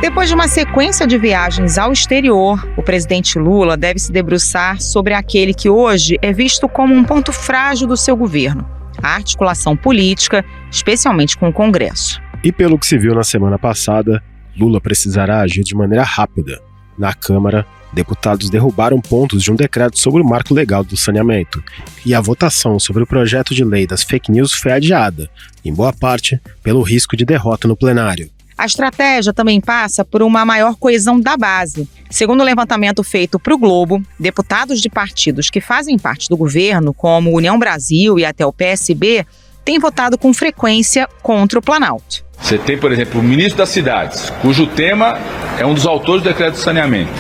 Depois de uma sequência de viagens ao exterior, o presidente Lula deve se debruçar sobre aquele que hoje é visto como um ponto frágil do seu governo, a articulação política, especialmente com o Congresso. E pelo que se viu na semana passada, Lula precisará agir de maneira rápida. Na Câmara, deputados derrubaram pontos de um decreto sobre o marco legal do saneamento, e a votação sobre o projeto de lei das fake news foi adiada, em boa parte pelo risco de derrota no plenário. A estratégia também passa por uma maior coesão da base. Segundo o levantamento feito para o Globo, deputados de partidos que fazem parte do governo, como União Brasil e até o PSB, têm votado com frequência contra o Planalto. Você tem, por exemplo, o ministro das Cidades, cujo tema é um dos autores do decreto de saneamento.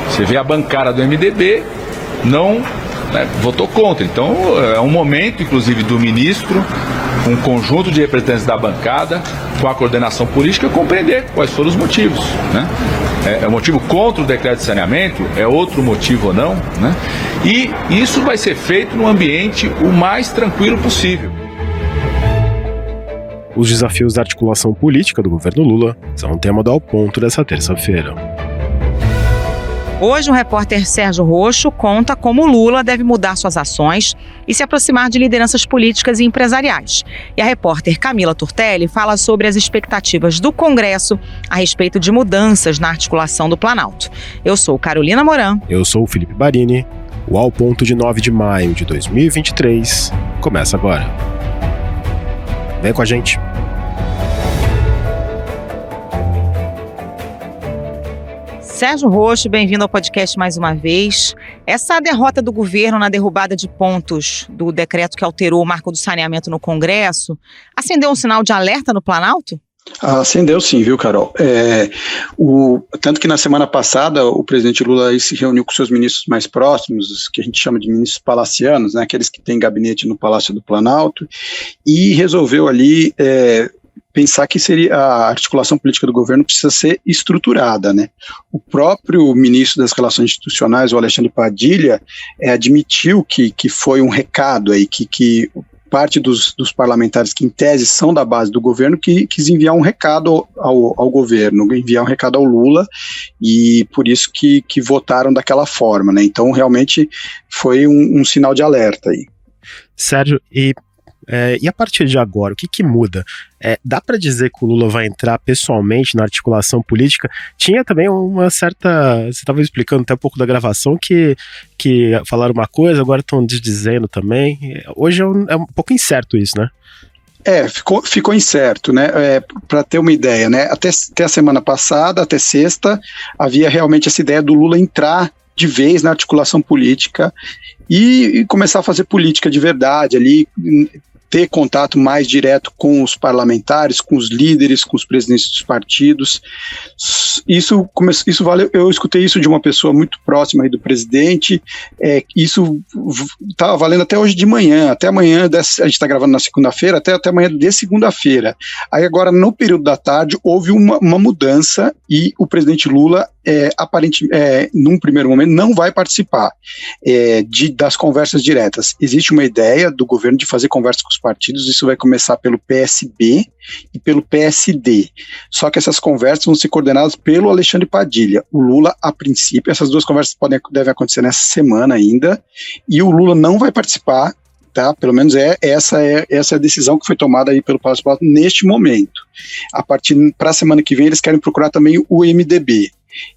Você vê a bancada do MDB, não votou contra. Então, é um momento, inclusive, do ministro, um conjunto de representantes da bancada, com a coordenação política, compreender quais foram os motivos. É o motivo contra o decreto de saneamento? É outro motivo ou não? E isso vai ser feito num ambiente o mais tranquilo possível. Os desafios da articulação política do governo Lula são um tema do Ao Ponto dessa terça-feira. Hoje, o repórter Sérgio Roxo conta como Lula deve mudar suas ações e se aproximar de lideranças políticas e empresariais. E a repórter Camila Turtelli fala sobre as expectativas do Congresso a respeito de mudanças na articulação do Planalto. Eu sou Carolina Moran. Eu sou o Felipe Barini. O Ao Ponto de 9 de maio de 2023 começa agora. Vem com a gente. Sérgio Roxo, bem-vindo ao podcast mais uma vez. Essa derrota do governo na derrubada de pontos do decreto que alterou o marco do saneamento no Congresso acendeu um sinal de alerta no Planalto? Acendeu sim, viu, Carol? Tanto que na semana passada o presidente Lula aí se reuniu com seus ministros mais próximos, que a gente chama de ministros palacianos, aqueles que têm gabinete no Palácio do Planalto, e resolveu ali pensar que a articulação política do governo precisa ser estruturada, O próprio ministro das Relações Institucionais, o Alexandre Padilha, admitiu que foi um recado aí, que parte dos parlamentares que em tese são da base do governo que quis enviar um recado ao governo, enviar um recado ao Lula, e por isso que votaram daquela forma, Então realmente foi um sinal de alerta aí. Sérgio, e a partir de agora, o que muda? Dá para dizer que o Lula vai entrar pessoalmente na articulação política? Tinha também uma certa... Você estava explicando até um pouco da gravação que falaram uma coisa, agora estão desdizendo também. Hoje é um pouco incerto isso, Ficou incerto, Para ter uma ideia, Até a semana passada, até sexta, havia realmente essa ideia do Lula entrar de vez na articulação política e começar a fazer política de verdade ali, ter contato mais direto com os parlamentares, com os líderes, com os presidentes dos partidos. Isso vale. Eu escutei isso de uma pessoa muito próxima aí do presidente. Isso estava valendo até hoje de manhã, até amanhã. A gente está gravando na segunda-feira, até amanhã de segunda-feira. Aí agora, no período da tarde, houve uma mudança e o presidente Lula aparentemente, num primeiro momento, não vai participar das conversas diretas. Existe uma ideia do governo de fazer conversas com os partidos, isso vai começar pelo PSB e pelo PSD. Só que essas conversas vão ser coordenadas pelo Alexandre Padilha. O Lula, a princípio, essas duas conversas devem acontecer nessa semana ainda, e o Lula não vai participar, pelo menos essa é a decisão que foi tomada aí pelo Palácio do Planalto neste momento. Para a semana que vem, eles querem procurar também o MDB.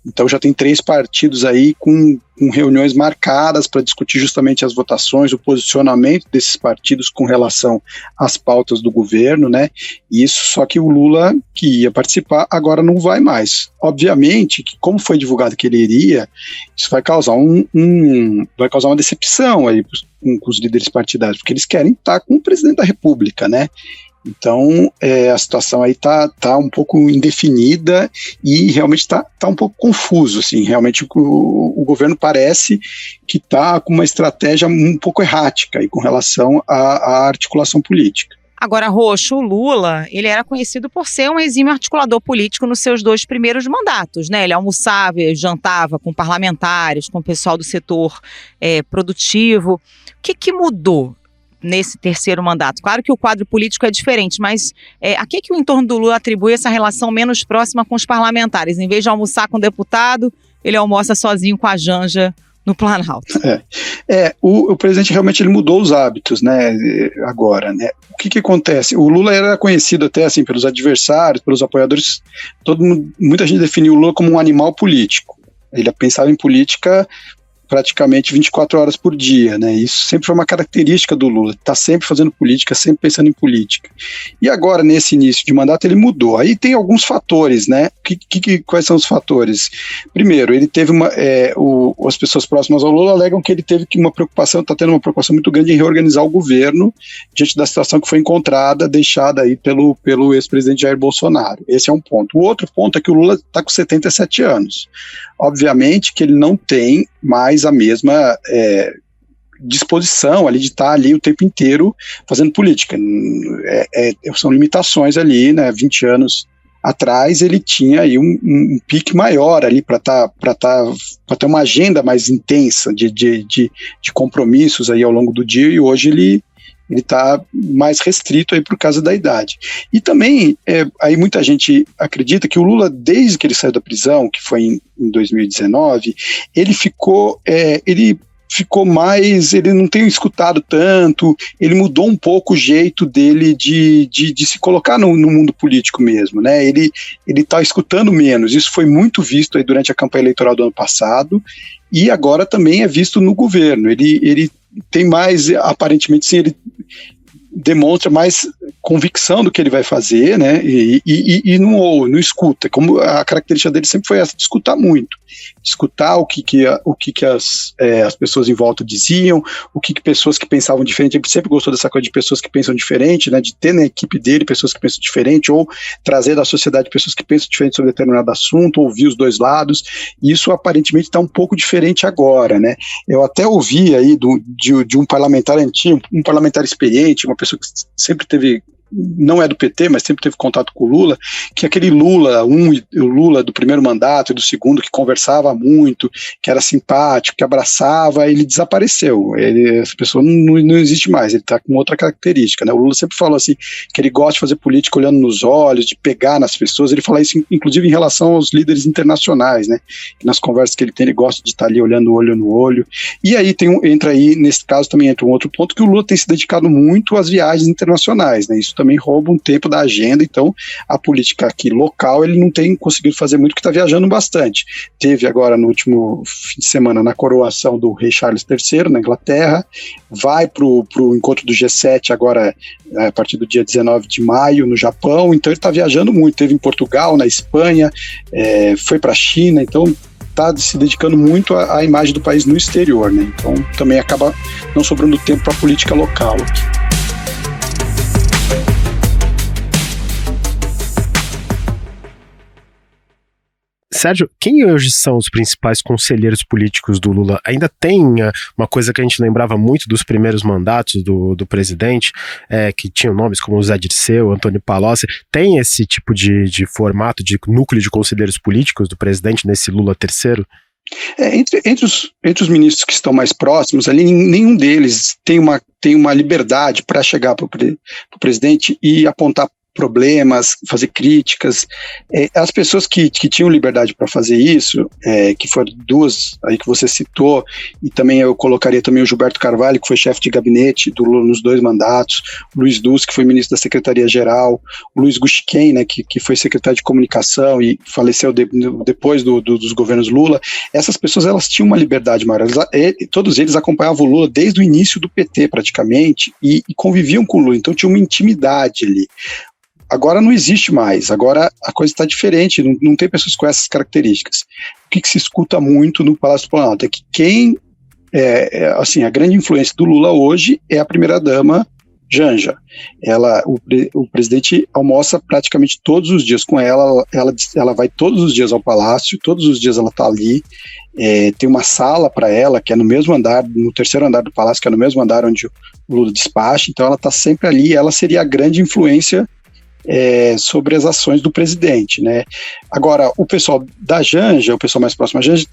Então já tem 3 partidos aí com reuniões marcadas para discutir justamente as votações, o posicionamento desses partidos com relação às pautas do governo, E isso, só que o Lula, que ia participar, agora não vai mais. Obviamente que, como foi divulgado que ele iria, isso vai causar uma decepção aí com os líderes partidários, porque eles querem estar com o presidente da República, Então, a situação aí tá um pouco indefinida e realmente está um pouco confuso, realmente o governo parece que está com uma estratégia um pouco errática aí com relação à articulação política. Agora, Roxo, o Lula, ele era conhecido por ser um exímio articulador político nos seus 2 primeiros mandatos, Ele almoçava, jantava com parlamentares, com o pessoal do setor produtivo. O que mudou nesse terceiro mandato? Claro que o quadro político é diferente, mas a que o entorno do Lula atribui essa relação menos próxima com os parlamentares? Em vez de almoçar com o deputado, ele almoça sozinho com a Janja no Planalto. O presidente realmente ele mudou os hábitos, né, agora, né? O que acontece? O Lula era conhecido até assim pelos adversários, pelos apoiadores, muita gente definiu o Lula como um animal político. Ele pensava em política praticamente 24 horas por dia, né? Isso sempre foi uma característica do Lula, tá sempre fazendo política, sempre pensando em política. E agora, nesse início de mandato, ele mudou. Aí tem alguns fatores, né? Quais são os fatores? Primeiro, ele teve as pessoas próximas ao Lula alegam que ele teve está tendo uma preocupação muito grande em reorganizar o governo diante da situação que foi deixada aí pelo ex-presidente Jair Bolsonaro. Esse é um ponto. O outro ponto é que o Lula está com 77 anos. Obviamente que ele não tem mais a mesma disposição ali de estar ali o tempo inteiro fazendo política. São limitações ali, né? 20 anos atrás ele tinha aí um pique maior ali para ter uma agenda mais intensa de compromissos aí ao longo do dia, e hoje ele está mais restrito aí por causa da idade. E também, aí muita gente acredita que o Lula, desde que ele saiu da prisão, que foi em 2019, ele ficou mais, ele não tem escutado tanto, ele mudou um pouco o jeito dele de se colocar no mundo político mesmo, né? Ele está escutando menos. Isso foi muito visto aí durante a campanha eleitoral do ano passado, e agora também é visto no governo. Ele tem mais, aparentemente sim, ele demonstra mais convicção do que ele vai fazer, né, e não escuta, como a característica dele sempre foi essa, de escutar muito, escutar o que as pessoas em volta diziam, o que pessoas que pensavam diferente. Ele sempre gostou dessa coisa de pessoas que pensam diferente, né, de ter na equipe dele pessoas que pensam diferente, ou trazer da sociedade pessoas que pensam diferente sobre determinado assunto, ouvir os dois lados. E isso aparentemente está um pouco diferente agora, né. Eu até ouvi aí de um parlamentar antigo, um parlamentar experiente, uma pessoa que sempre teve, não é do PT, mas sempre teve contato com o Lula, que aquele Lula, o Lula do primeiro mandato e do segundo, que conversava muito, que era simpático, que abraçava, ele desapareceu. Essa pessoa não existe mais, ele está com outra característica, né? O Lula sempre falou assim, que ele gosta de fazer política olhando nos olhos, de pegar nas pessoas. Ele fala isso inclusive em relação aos líderes internacionais, né? Que nas conversas que ele tem, ele gosta de estar ali olhando olho no olho. E aí entra aí, nesse caso também entra um outro ponto, que o Lula tem se dedicado muito às viagens internacionais, né? Isso também rouba um tempo da agenda. Então a política aqui local ele não tem conseguido fazer muito, porque está viajando bastante. Teve agora no último fim de semana na coroação do rei Charles III na Inglaterra, vai para o encontro do G7 agora a partir do dia 19 de maio no Japão. Então ele está viajando muito, teve em Portugal, na Espanha, foi para a China, então está se dedicando muito à imagem do país no exterior, né? Então também acaba não sobrando tempo para a política local aqui. Sérgio, quem hoje são os principais conselheiros políticos do Lula? Ainda tem uma coisa que a gente lembrava muito dos primeiros mandatos do presidente, que tinham nomes como Zé Dirceu, Antônio Palocci. Tem esse tipo de formato, de núcleo de conselheiros políticos do presidente nesse Lula terceiro? Entre os ministros que estão mais próximos ali, nenhum deles tem uma liberdade para chegar para o presidente e apontar problemas, fazer críticas. As pessoas que tinham liberdade para fazer isso, que foram duas aí que você citou, e também eu colocaria também o Gilberto Carvalho, que foi chefe de gabinete do Lula nos 2 mandatos, o Luiz Dussi, que foi ministro da Secretaria-Geral, o Luiz Guxiquem, né, que foi secretário de Comunicação e faleceu depois dos governos Lula. Essas pessoas, elas tinham uma liberdade maior. Todos eles acompanhavam o Lula desde o início do PT, praticamente, e conviviam com o Lula, então tinha uma intimidade ali. Agora não existe mais, agora a coisa está diferente, não tem pessoas com essas características. O que se escuta muito no Palácio do Planalto é que assim, a grande influência do Lula hoje é a primeira-dama Janja. O presidente almoça praticamente todos os dias com ela vai todos os dias ao Palácio, todos os dias ela está ali, tem uma sala para ela, que é no mesmo andar, no terceiro andar do Palácio, que é no mesmo andar onde o Lula despacha, então ela está sempre ali, ela seria a grande influência sobre as ações do presidente, né? Agora, o pessoal da Janja, o pessoal mais próximo à Janja,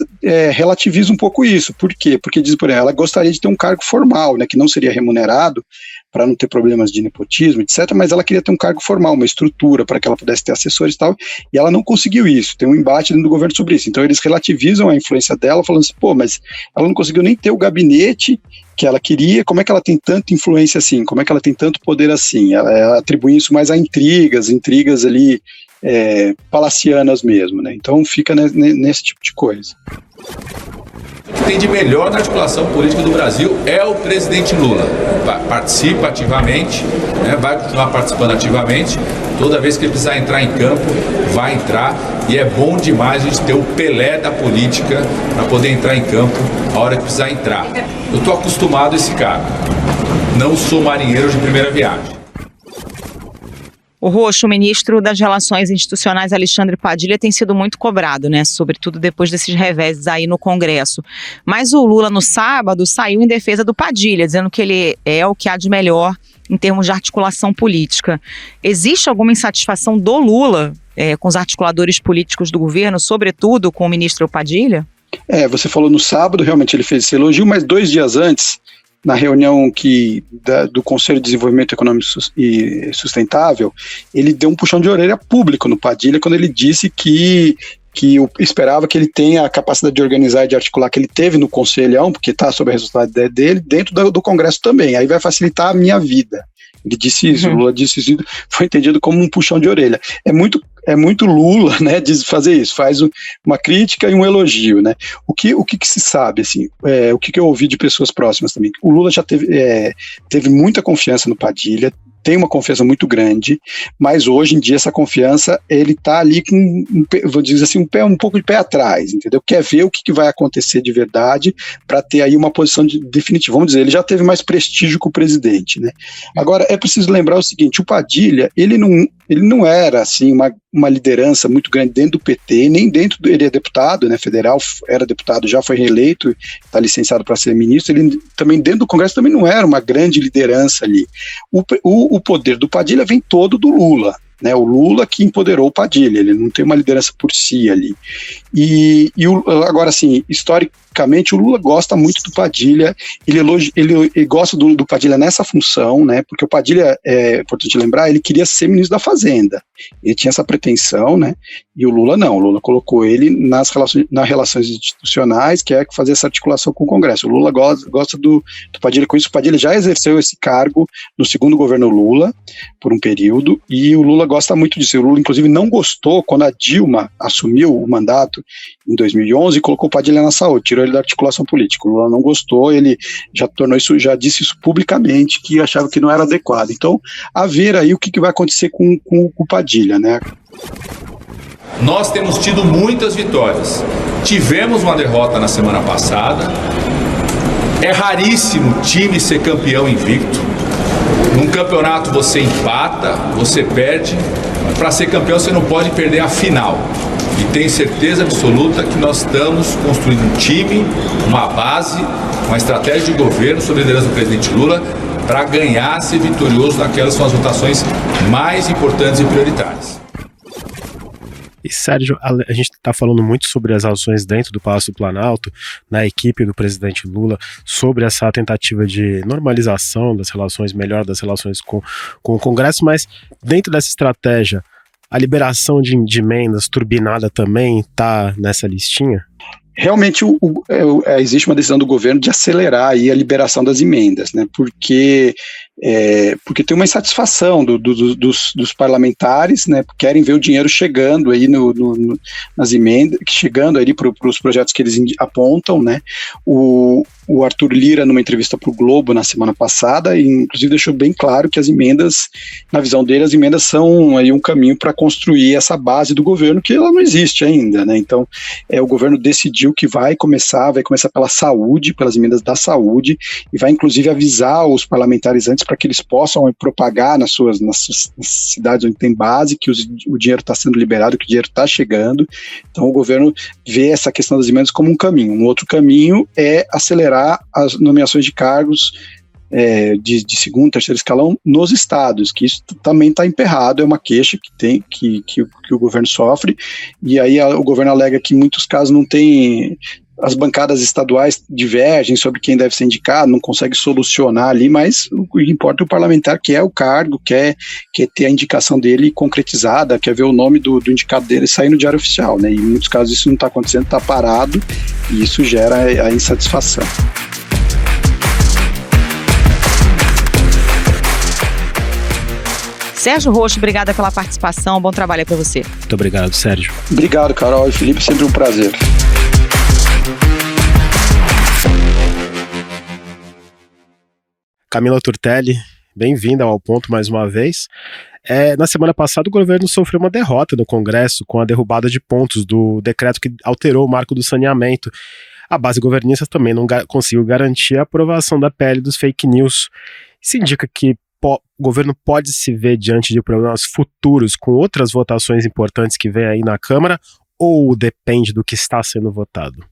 relativiza um pouco isso. Por quê? Porque diz, por exemplo, ela gostaria de ter um cargo formal, né, que não seria remunerado, para não ter problemas de nepotismo, etc., mas ela queria ter um cargo formal, uma estrutura, para que ela pudesse ter assessores e tal, e ela não conseguiu isso, tem um embate dentro do governo sobre isso. Então eles relativizam a influência dela, falando assim, pô, mas ela não conseguiu nem ter o gabinete que ela queria, como é que ela tem tanta influência assim, como é que ela tem tanto poder assim? Ela atribui isso mais a intrigas ali, palacianas mesmo, né? Então fica nesse tipo de coisa. O que tem de melhor na articulação política do Brasil é o presidente Lula. Participa ativamente, né, vai continuar participando ativamente. Toda vez que ele precisar entrar em campo, vai entrar. E é bom demais a gente ter o Pelé da política para poder entrar em campo a hora que precisar entrar. Eu estou acostumado a esse cargo. Não sou marinheiro de primeira viagem. O Rocho, o ministro das Relações Institucionais, Alexandre Padilha, tem sido muito cobrado, né? Sobretudo depois desses reveses aí no Congresso. Mas o Lula, no sábado, saiu em defesa do Padilha, dizendo que ele é o que há de melhor em termos de articulação política. Existe alguma insatisfação do Lula com os articuladores políticos do governo, sobretudo com o ministro Padilha? Você falou no sábado, realmente ele fez esse elogio, mas 2 dias antes, na reunião do Conselho de Desenvolvimento Econômico e Sustentável, ele deu um puxão de orelha público no Padilha, quando ele disse que eu esperava que ele tenha a capacidade de organizar e de articular que ele teve no Conselhão, porque está sob a responsabilidade dele, dentro do Congresso também, aí vai facilitar a minha vida. Ele disse isso, o Lula disse isso, foi entendido como um puxão de orelha. É muito Lula, né, de fazer isso, faz uma crítica e um elogio, né. O que se sabe, assim, o que eu ouvi de pessoas próximas também, o Lula já teve muita confiança no Padilha, tem uma confiança muito grande, mas hoje em dia essa confiança, ele está ali com, vou dizer assim, um pouco de pé atrás, entendeu? Quer ver o que vai acontecer de verdade para ter aí uma posição definitiva. Vamos dizer, ele já teve mais prestígio que o presidente, né? Agora, é preciso lembrar o seguinte, o Padilha, ele não era, assim, uma liderança muito grande dentro do PT, nem ele é deputado, né, federal, era deputado, já foi reeleito, está licenciado para ser ministro, ele também dentro do Congresso também não era uma grande liderança ali. O poder do Padilha vem todo do Lula, né, o Lula que empoderou o Padilha, ele não tem uma liderança por si ali. Agora, assim, historicamente, o Lula gosta muito do Padilha, ele gosta do Padilha nessa função, né, porque o Padilha, é importante lembrar, ele queria ser ministro da Fazenda, ele tinha essa pretensão, né, e o Lula não, o Lula colocou ele nas relações institucionais, que é fazer essa articulação com o Congresso. O Lula gosta do Padilha, com isso o Padilha já exerceu esse cargo no segundo governo Lula, por um período, e o Lula gosta muito disso. O Lula, inclusive, não gostou quando a Dilma assumiu o mandato em 2011 e colocou o Padilha na saúde, tirou ele da articulação política. O Lula não gostou, ele já disse isso publicamente, que achava que não era adequado. Então, a ver aí o que vai acontecer com o Padilha, né? Nós temos tido muitas vitórias. Tivemos uma derrota na semana passada. É raríssimo time ser campeão invicto. Num campeonato você empata, você perde. Para ser campeão você não pode perder a final. E tenho certeza absoluta que nós estamos construindo um time, uma base, uma estratégia de governo sob a liderança do presidente Lula para ganhar, ser vitorioso naquelas que são as votações mais importantes e prioritárias. E, Sérgio, a gente está falando muito sobre as ações dentro do Palácio do Planalto, na equipe do presidente Lula, sobre essa tentativa de normalização das relações, melhor das relações com o Congresso, mas dentro dessa estratégia, a liberação de emendas turbinada também está nessa listinha? Realmente existe uma decisão do governo de acelerar aí a liberação das emendas, né? Porque tem uma insatisfação dos parlamentares, né? Querem ver o dinheiro chegando aí nas emendas, chegando aí para os projetos que eles apontam, né? O Arthur Lira, numa entrevista para o Globo na semana passada, inclusive deixou bem claro que as emendas, na visão dele, as emendas são aí um caminho para construir essa base do governo, que ela não existe ainda, né? Então, o governo decidiu que vai começar pela saúde, pelas emendas da saúde, e vai inclusive avisar os parlamentares antes para que eles possam propagar nas cidades onde tem base, que o dinheiro está sendo liberado, que o dinheiro está chegando. Então, o governo vê essa questão das emendas como um caminho. Um outro caminho é acelerar as nomeações de cargos de segundo, terceiro escalão nos estados, que isso também está emperrado, é uma queixa que o governo sofre, e aí o governo alega que em muitos casos não tem, as bancadas estaduais divergem sobre quem deve ser indicado, não consegue solucionar ali, mas o que importa é o parlamentar quer o cargo, quer ter a indicação dele concretizada, quer ver o nome do indicado dele sair no Diário Oficial, né? E em muitos casos isso não está acontecendo, está parado, e isso gera a insatisfação. Sérgio Roxo, obrigada pela participação, bom trabalho aí para você. Muito obrigado, Sérgio. Obrigado, Carol e Felipe, sempre um prazer. Camila Turtelli, bem-vinda ao Ponto mais uma vez. Na semana passada, o governo sofreu uma derrota no Congresso com a derrubada de pontos do decreto que alterou o marco do saneamento. A base governista também não conseguiu garantir a aprovação da PL dos fake news. Isso indica que o governo pode se ver diante de problemas futuros com outras votações importantes que vem aí na Câmara, ou depende do que está sendo votado?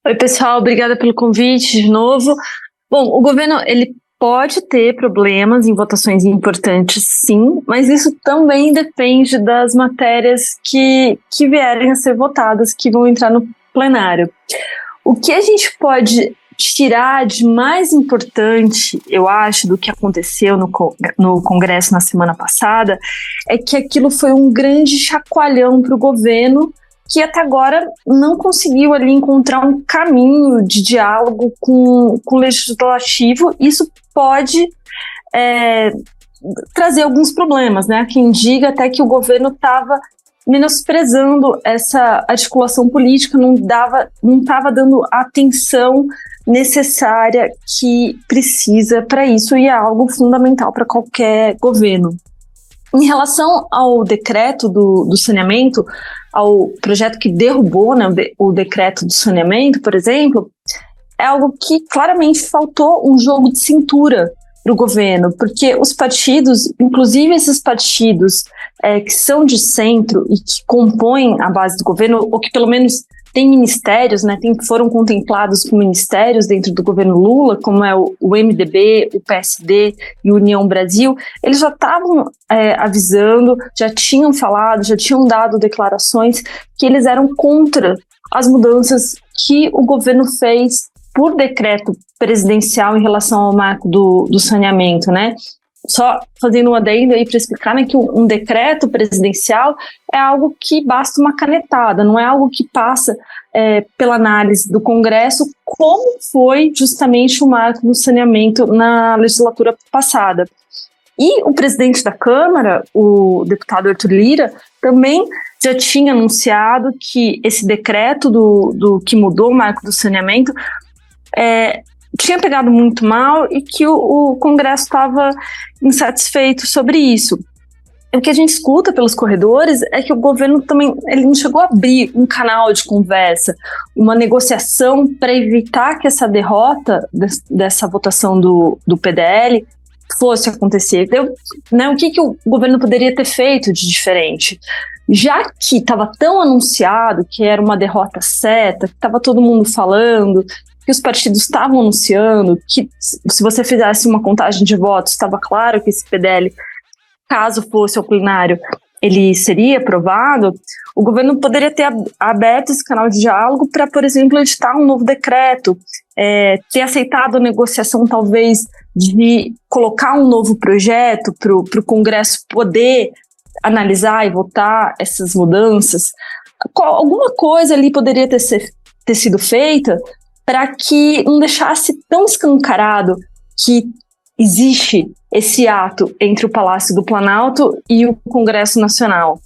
Oi, pessoal, obrigada pelo convite de novo. Bom, o governo, ele pode ter problemas em votações importantes, sim, mas isso também depende das matérias que vierem a ser votadas, que vão entrar no plenário. O que a gente pode tirar de mais importante, eu acho, do que aconteceu no Congresso na semana passada, é que aquilo foi um grande chacoalhão para o governo, que até agora não conseguiu ali encontrar um caminho de diálogo com o legislativo. Isso pode trazer alguns problemas, né? Quem diga até que o governo estava menosprezando essa articulação política, não estava dando a atenção necessária que precisa para isso, e é algo fundamental para qualquer governo. Em relação ao decreto do saneamento, ao projeto que derrubou, né, o decreto do saneamento, por exemplo, é algo que claramente faltou um jogo de cintura para o governo, porque os partidos, inclusive esses partidos que são de centro e que compõem a base do governo, ou que pelo menos têm ministérios, né, foram contemplados com ministérios dentro do governo Lula, como é o MDB, o PSD e o União Brasil, eles já estavam avisando, já tinham falado, já tinham dado declarações que eles eram contra as mudanças que o governo fez por decreto presidencial em relação ao marco do saneamento, né? Só fazendo um adendo aí para explicar, né, que um decreto presidencial é algo que basta uma canetada, não é algo que passa pela análise do Congresso, como foi justamente o marco do saneamento na legislatura passada. E o presidente da Câmara, o deputado Arthur Lira, também já tinha anunciado que esse decreto do que mudou o marco do saneamento tinha pegado muito mal e que o Congresso estava insatisfeito sobre isso. O que a gente escuta pelos corredores é que o governo também ele não chegou a abrir um canal de conversa, uma negociação para evitar que essa derrota dessa votação do PDL fosse acontecer. Então, né, o que o governo poderia ter feito de diferente? Já que estava tão anunciado que era uma derrota certa, que estava todo mundo falando, que os partidos estavam anunciando, que se você fizesse uma contagem de votos, estava claro que esse PDL, caso fosse ao plenário, ele seria aprovado, o governo poderia ter aberto esse canal de diálogo para, por exemplo, editar um novo decreto, ter aceitado a negociação, talvez, de colocar um novo projeto para o Congresso poder analisar e votar essas mudanças. Alguma coisa ali poderia ter sido feita para que não deixasse tão escancarado que existe esse ato entre o Palácio do Planalto e o Congresso Nacional.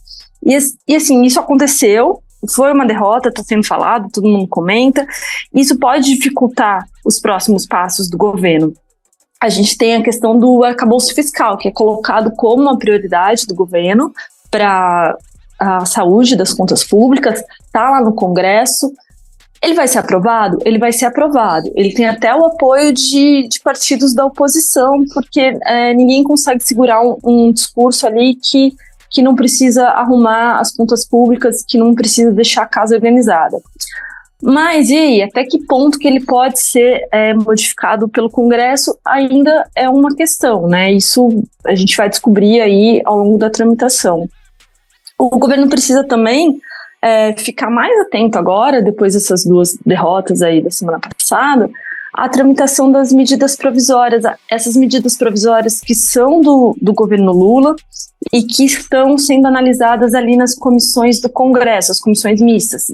E assim, isso aconteceu, foi uma derrota, está sendo falado, todo mundo comenta, isso pode dificultar os próximos passos do governo. A gente tem a questão do arcabouço fiscal, que é colocado como uma prioridade do governo para a saúde das contas públicas, está lá no Congresso. Ele vai ser aprovado? Ele vai ser aprovado. Ele tem até o apoio de partidos da oposição, porque ninguém consegue segurar um discurso ali que não precisa arrumar as contas públicas, que não precisa deixar a casa organizada. Mas e aí, até que ponto que ele pode ser modificado pelo Congresso ainda é uma questão, né? Isso a gente vai descobrir aí ao longo da tramitação. O governo precisa também ficar mais atento agora, depois dessas 2 derrotas aí da semana passada, à tramitação das medidas provisórias, essas medidas provisórias que são do governo Lula e que estão sendo analisadas ali nas comissões do Congresso, as comissões mistas,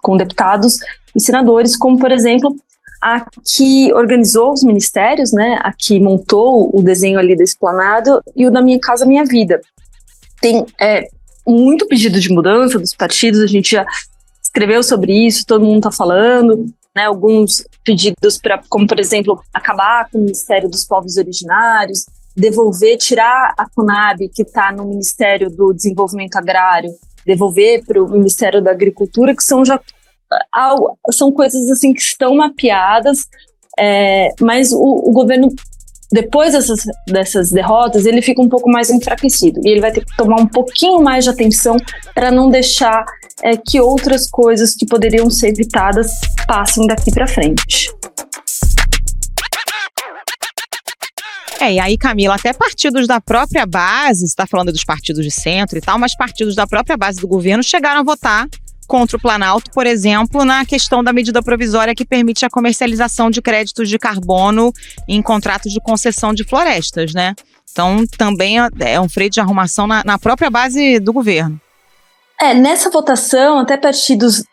com deputados e senadores, como, por exemplo, a que organizou os ministérios, né, a que montou o desenho ali da Esplanada, e o da Minha Casa Minha Vida. Tem muito pedido de mudança dos partidos, a gente já escreveu sobre isso, todo mundo está falando, né, alguns pedidos como, por exemplo, acabar com o Ministério dos Povos Originários, tirar a Conab, que está no Ministério do Desenvolvimento Agrário, devolver para o Ministério da Agricultura, que são coisas assim que estão mapeadas, mas o governo, depois dessas derrotas, ele fica um pouco mais enfraquecido e ele vai ter que tomar um pouquinho mais de atenção para não deixar que outras coisas que poderiam ser evitadas passem daqui para frente. E aí, Camila, até partidos da própria base, você está falando dos partidos de centro e tal, mas partidos da própria base do governo chegaram a votar contra o Planalto, por exemplo, na questão da medida provisória que permite a comercialização de créditos de carbono em contratos de concessão de florestas, né? Então, também é um freio de arrumação na própria base do governo. Nessa votação, até partidos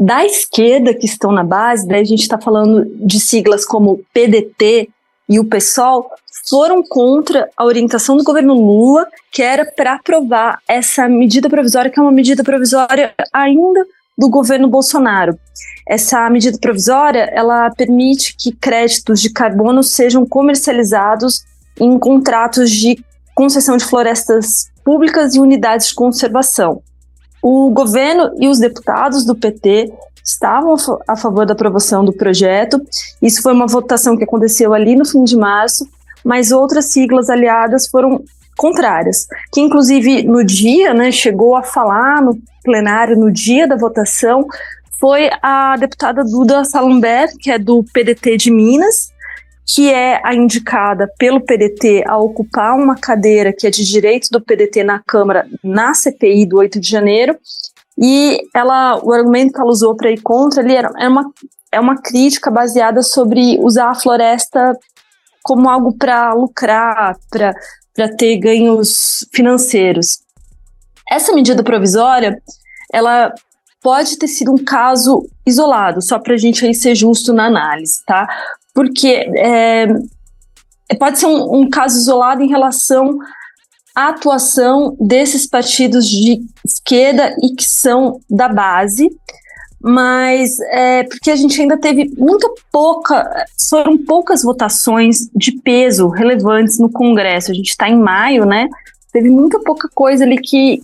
da esquerda que estão na base, daí a gente está falando de siglas como PDT e o PSOL, foram contra a orientação do governo Lula, que era para aprovar essa medida provisória, que é uma medida provisória ainda do governo Bolsonaro. Essa medida provisória, ela permite que créditos de carbono sejam comercializados em contratos de concessão de florestas públicas e unidades de conservação. O governo e os deputados do PT estavam a favor da aprovação do projeto. Isso foi uma votação que aconteceu ali no fim de março, mas outras siglas aliadas foram contrárias, que inclusive no dia, né, chegou a falar no plenário, no dia da votação, foi a deputada Duda Salambert, que é do PDT de Minas, que é a indicada pelo PDT a ocupar uma cadeira que é de direitos do PDT na Câmara, na CPI do 8 de janeiro, e o argumento que ela usou para ir contra ali é uma crítica baseada sobre usar a floresta como algo para lucrar, para ter ganhos financeiros. Essa medida provisória, ela pode ter sido um caso isolado, só para a gente aí ser justo na análise, tá? Porque pode ser um caso isolado em relação à atuação desses partidos de esquerda e que são da base, mas porque a gente ainda teve foram poucas votações de peso relevantes no Congresso. A gente está em maio, né? Teve muita pouca coisa ali que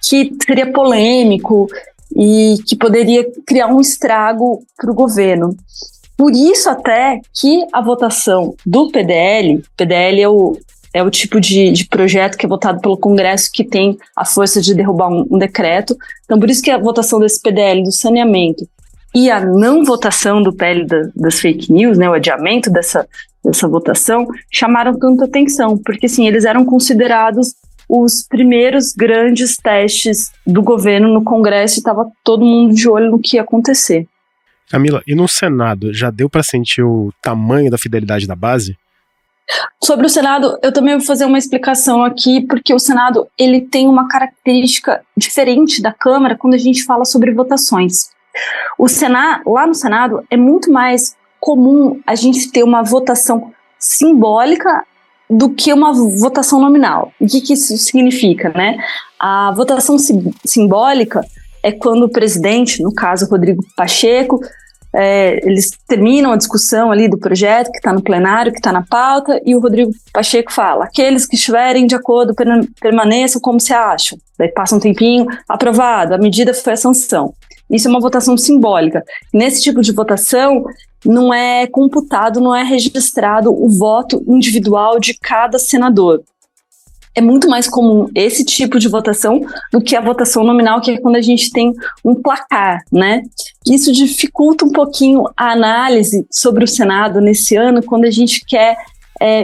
seria polêmico e que poderia criar um estrago para o governo. Por isso até que a votação do PDL é o tipo de projeto que é votado pelo Congresso que tem a força de derrubar um decreto. Então, por isso que a votação desse PDL do saneamento e a não votação do PL das fake news, né, o adiamento dessa votação, chamaram tanta atenção, porque assim, eles eram considerados os primeiros grandes testes do governo no Congresso e estava todo mundo de olho no que ia acontecer. Camila, e no Senado, já deu para sentir o tamanho da fidelidade da base? Sobre o Senado, eu também vou fazer uma explicação aqui, porque o Senado ele tem uma característica diferente da Câmara quando a gente fala sobre votações. Lá no Senado é muito mais comum a gente ter uma votação simbólica do que uma votação nominal. O que isso significa, né? A votação simbólica é quando o presidente, no caso Rodrigo Pacheco, eles terminam a discussão ali do projeto que está no plenário, que está na pauta, e o Rodrigo Pacheco fala: aqueles que estiverem de acordo permaneçam como se acham. Daí passa um tempinho, aprovado, a medida foi a sanção. Isso é uma votação simbólica. Nesse tipo de votação, não é computado, não é registrado o voto individual de cada senador. é muito mais comum esse tipo de votação do que a votação nominal, que é quando a gente tem um placar, né? Isso dificulta um pouquinho a análise sobre o Senado nesse ano, quando a gente quer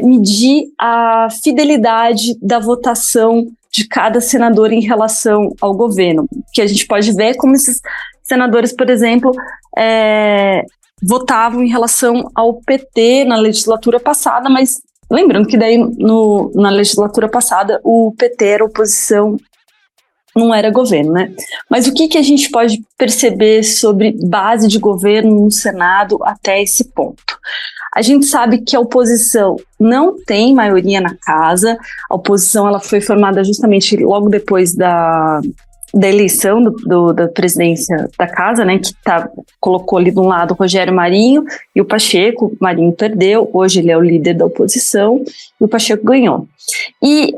medir a fidelidade da votação de cada senador em relação ao governo. Que a gente pode ver como esses senadores, por exemplo, votavam em relação ao PT na legislatura passada, mas lembrando que daí na legislatura passada o PT era oposição, não era governo, né? Mas o que a gente pode perceber sobre base de governo no Senado até esse ponto? A gente sabe que a oposição não tem maioria na casa. A oposição ela foi formada justamente logo depois da eleição da presidência da casa, né, que colocou ali de um lado o Rogério Marinho e o Pacheco. O Marinho perdeu, hoje ele é o líder da oposição, e o Pacheco ganhou. E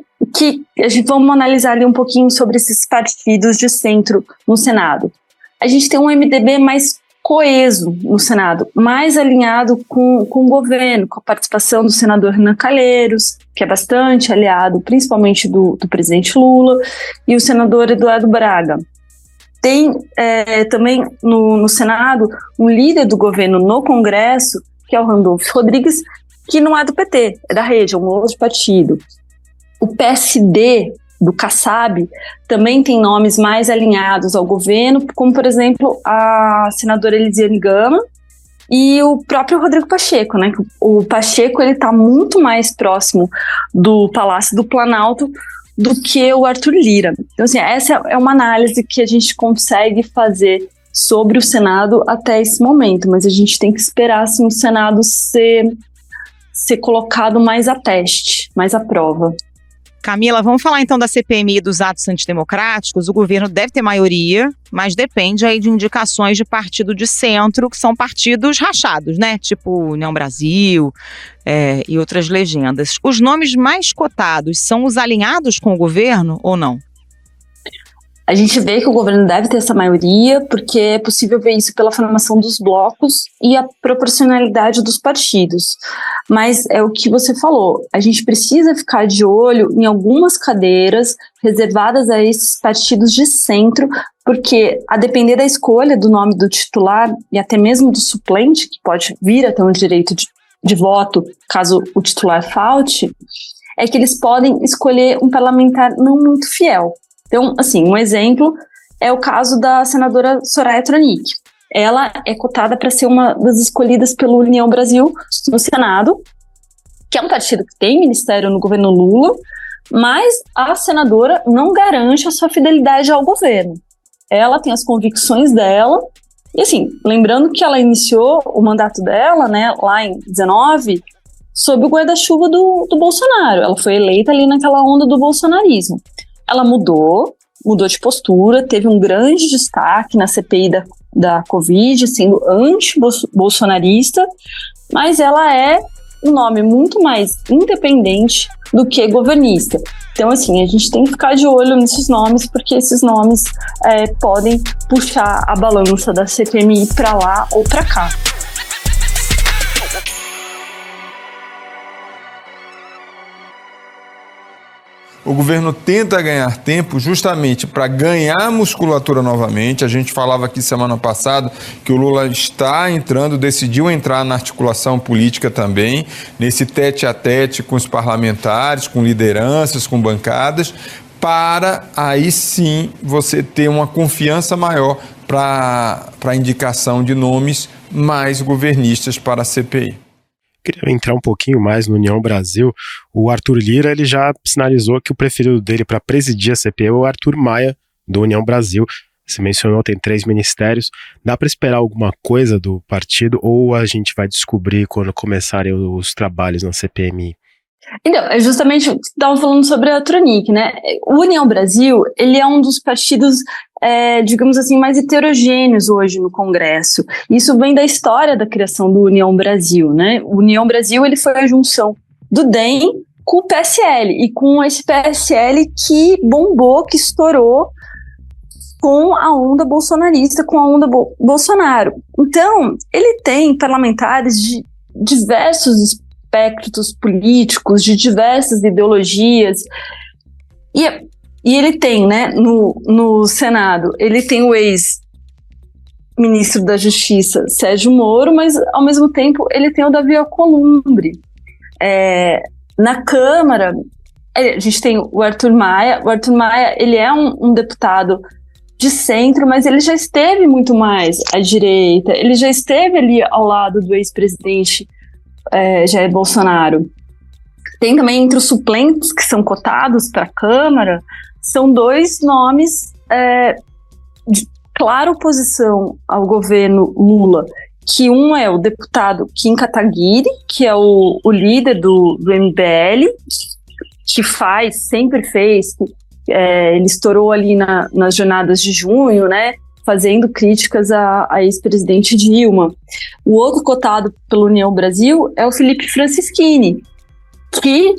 vamos analisar ali um pouquinho sobre esses partidos de centro no Senado. A gente tem um MDB mais coeso no Senado, mais alinhado com o governo, com a participação do senador Renan Calheiros, que é bastante aliado, principalmente do presidente Lula, e o senador Eduardo Braga. Tem também no Senado um líder do governo no Congresso, que é o Randolfo Rodrigues, que não é do PT, é da Rede, é um outro partido. O PSD do Kassab também tem nomes mais alinhados ao governo, como, por exemplo, a senadora Elisiane Gama e o próprio Rodrigo Pacheco, né? O Pacheco está muito mais próximo do Palácio do Planalto do que o Arthur Lira. Então, assim, essa é uma análise que a gente consegue fazer sobre o Senado até esse momento, mas a gente tem que esperar assim, o Senado ser colocado mais a teste, mais à prova. Camila, vamos falar então da CPMI dos atos antidemocráticos. O governo deve ter maioria, mas depende aí de indicações de partido de centro, que são partidos rachados, né? Tipo União Brasil e outras legendas. Os nomes mais cotados são os alinhados com o governo ou não? A gente vê que o governo deve ter essa maioria, porque é possível ver isso pela formação dos blocos e a proporcionalidade dos partidos. Mas é o que você falou, a gente precisa ficar de olho em algumas cadeiras reservadas a esses partidos de centro, porque a depender da escolha do nome do titular e até mesmo do suplente, que pode vir a ter um direito de voto caso o titular falte, é que eles podem escolher um parlamentar não muito fiel. Então, assim, um exemplo é o caso da senadora Soraya Tronic. Ela é cotada para ser uma das escolhidas pelo União Brasil no Senado, que é um partido que tem ministério no governo Lula, mas a senadora não garante a sua fidelidade ao governo. Ela tem as convicções dela, e assim, lembrando que ela iniciou o mandato dela, né, lá em 19, sob o guarda-chuva do Bolsonaro. Ela foi eleita ali naquela onda do bolsonarismo. Ela mudou de postura, teve um grande destaque na CPI da Covid, sendo anti-bolsonarista, mas ela é um nome muito mais independente do que governista. Então, assim, a gente tem que ficar de olho nesses nomes, porque esses nomes podem puxar a balança da CPMI para lá ou para cá. O governo tenta ganhar tempo justamente para ganhar musculatura novamente. A gente falava aqui semana passada que o Lula está entrando, decidiu entrar na articulação política também, nesse tete-a-tete com os parlamentares, com lideranças, com bancadas, para aí sim você ter uma confiança maior para a indicação de nomes mais governistas para a CPI. Queria entrar um pouquinho mais no União Brasil. O Arthur Lira ele já sinalizou que o preferido dele para presidir a CPI é o Arthur Maia, do União Brasil. Você mencionou, tem 3 ministérios. Dá para esperar alguma coisa do partido ou a gente vai descobrir quando começarem os trabalhos na CPMI? Então, é justamente o que estava falando sobre a Tronic, né? O União Brasil, ele é um dos partidos, digamos assim, mais heterogêneos hoje no Congresso. Isso vem da história da criação do União Brasil, né? O União Brasil, ele foi a junção do DEM com o PSL, e com esse PSL que bombou, que estourou com a onda bolsonarista, com a onda Bolsonaro. Então, ele tem parlamentares de diversos espectros políticos, de diversas ideologias, E ele tem, né, no Senado, ele tem o ex-ministro da Justiça, Sérgio Moro, mas, ao mesmo tempo, ele tem o Davi Alcolumbre. Na Câmara, a gente tem o Arthur Maia. O Arthur Maia, ele é um deputado de centro, mas ele já esteve muito mais à direita, ele já esteve ali ao lado do ex-presidente Jair Bolsonaro. Tem também entre os suplentes que são cotados para a Câmara, são 2 nomes de clara oposição ao governo Lula, que um é o deputado Kim Kataguiri, que é o líder do MBL, que sempre fez, ele estourou ali nas jornadas de junho, né, fazendo críticas à ex-presidente Dilma. O outro cotado pela União Brasil é o Felipe Francischini, que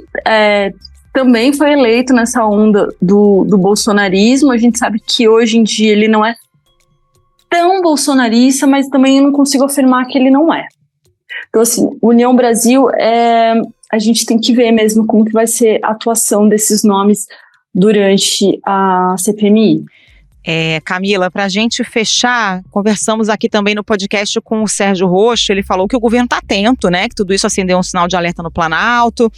também foi eleito nessa onda do bolsonarismo. A gente sabe que hoje em dia ele não é tão bolsonarista, mas também eu não consigo afirmar que ele não é. Então, assim, União Brasil, a gente tem que ver mesmo como que vai ser a atuação desses nomes durante a CPMI. Camila, para a gente fechar, conversamos aqui também no podcast com o Sérgio Roxo. Ele falou que o governo está atento, né? Que tudo isso acendeu um sinal de alerta no Planalto,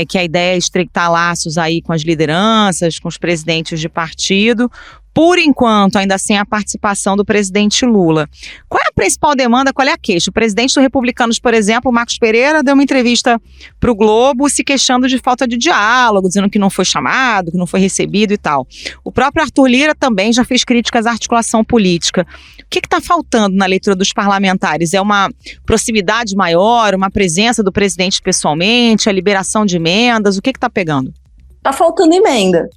que a ideia é estreitar laços aí com as lideranças, com os presidentes de partido. Por enquanto, ainda sem a participação do presidente Lula. Qual é a principal demanda, qual é a queixa? O presidente do Republicanos, por exemplo, Marcos Pereira, deu uma entrevista para o Globo se queixando de falta de diálogo, dizendo que não foi chamado, que não foi recebido e tal. O próprio Arthur Lira também já fez críticas à articulação política. O que está faltando na leitura dos parlamentares? É uma proximidade maior, uma presença do presidente pessoalmente, a liberação de emendas? O que está pegando? Está faltando emenda.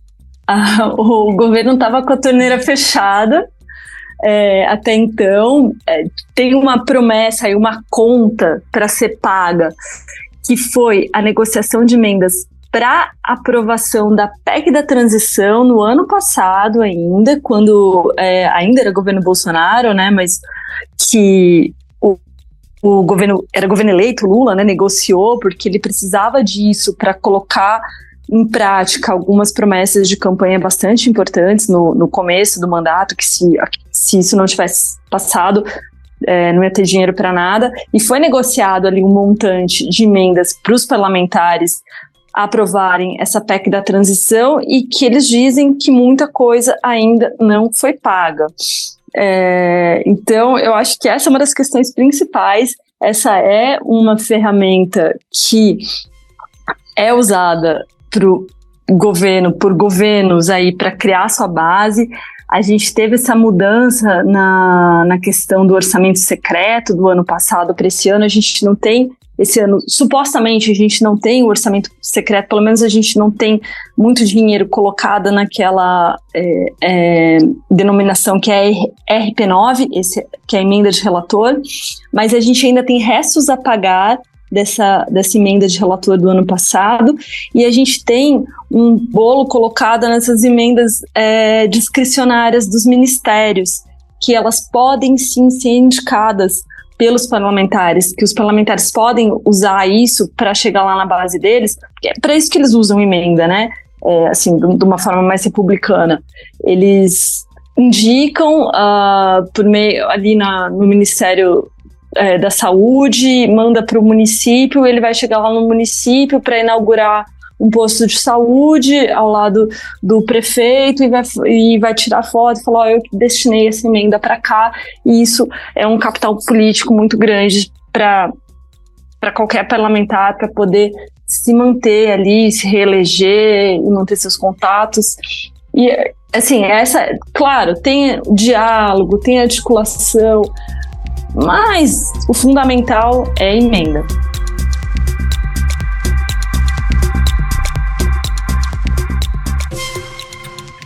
O governo estava com a torneira fechada até então. Tem uma promessa e uma conta para ser paga, que foi a negociação de emendas para aprovação da PEC da transição no ano passado ainda, quando ainda era governo Bolsonaro, né, mas que o governo era governo eleito, Lula, né, negociou, porque ele precisava disso para colocar em prática algumas promessas de campanha bastante importantes no começo do mandato, que se isso não tivesse passado, não ia ter dinheiro para nada, e foi negociado ali um montante de emendas para os parlamentares aprovarem essa PEC da transição, e que eles dizem que muita coisa ainda não foi paga. Então, eu acho que essa é uma das questões principais. Essa é uma ferramenta que é usada por governos aí para criar sua base. A gente teve essa mudança na questão do orçamento secreto do ano passado para esse ano. A gente não tem, esse ano, supostamente a gente não tem o orçamento secreto, pelo menos a gente não tem muito dinheiro colocado naquela denominação que é RP9, que é a emenda de relator, mas a gente ainda tem restos a pagar dessa emenda de relator do ano passado, e a gente tem um bolo colocado nessas emendas discricionárias dos ministérios, que elas podem sim ser indicadas pelos parlamentares, que os parlamentares podem usar isso para chegar lá na base deles, porque é para isso que eles usam emenda, né? Assim, de uma forma mais republicana. Eles indicam por meio ali no Ministério da Saúde, manda para o município, ele vai chegar lá no município para inaugurar um posto de saúde ao lado do prefeito e vai tirar foto e falar: eu destinei essa emenda para cá. E isso é um capital político muito grande para qualquer parlamentar, para poder se manter ali, se reeleger e manter seus contatos. E assim, claro, tem o diálogo, tem a articulação, mas o fundamental é a emenda.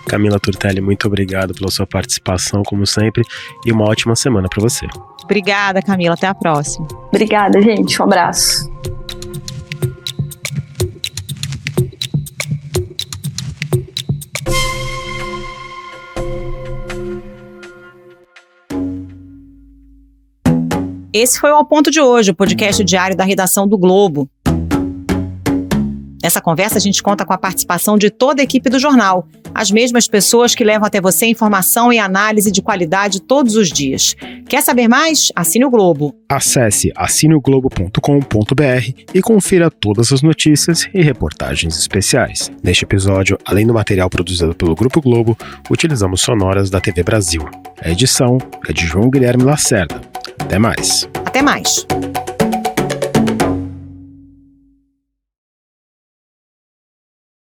Camila Turtelli, muito obrigado pela sua participação, como sempre, e uma ótima semana para você. Obrigada, Camila. Até a próxima. Obrigada, gente. Um abraço. Esse foi o Ao Ponto de hoje, o podcast diário da redação do Globo. Nessa conversa, a gente conta com a participação de toda a equipe do jornal, as mesmas pessoas que levam até você informação e análise de qualidade todos os dias. Quer saber mais? Assine o Globo. Acesse assineoglobo.com.br e confira todas as notícias e reportagens especiais. Neste episódio, além do material produzido pelo Grupo Globo, utilizamos sonoras da TV Brasil. A edição é de João Guilherme Lacerda. Até mais. Até mais.